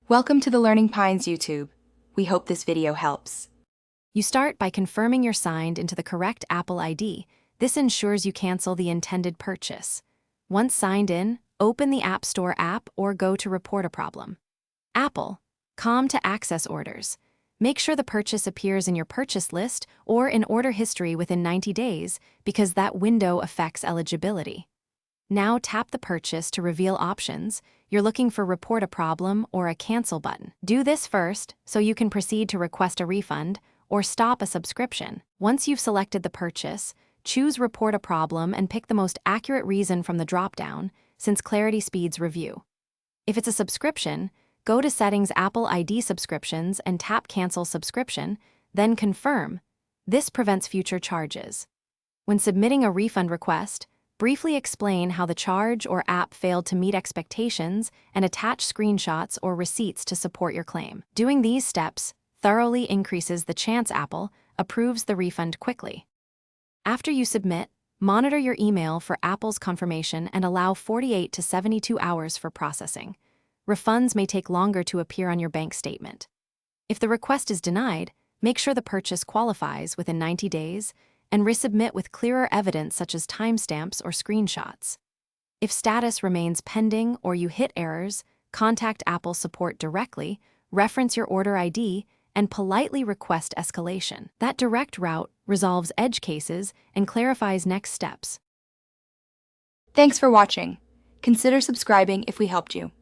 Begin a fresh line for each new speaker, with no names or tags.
Welcome to the Learning Pines YouTube. We hope this video helps.
You start by confirming you're signed into the correct Apple ID. This ensures you cancel the intended purchase. Once signed in, open the App Store app or go to Report a Problem. Apple, come to Access Orders. Make sure the purchase appears in your purchase list or in order history within 90 days because that window affects eligibility. Now tap the purchase to reveal options. You're looking for Report a Problem or a Cancel button. Do this first so you can proceed to request a refund or stop a subscription. Once you've selected the purchase, choose Report a Problem and pick the most accurate reason from the drop-down, since clarity speeds review. If it's a subscription, go to Settings Apple ID Subscriptions and tap Cancel Subscription, then Confirm. This prevents future charges. When submitting a refund request, briefly explain how the charge or app failed to meet expectations and attach screenshots or receipts to support your claim. Doing these steps thoroughly increases the chance Apple approves the refund quickly. After you submit, monitor your email for Apple's confirmation and allow 48 to 72 hours for processing. Refunds may take longer to appear on your bank statement. If the request is denied, make sure the purchase qualifies within 90 days and resubmit with clearer evidence such as timestamps or screenshots. If status remains pending or you hit errors, contact Apple support directly, reference your order ID, and politely request escalation. That direct route resolves edge cases and clarifies next steps.
Thanks for watching. Consider subscribing if we helped you.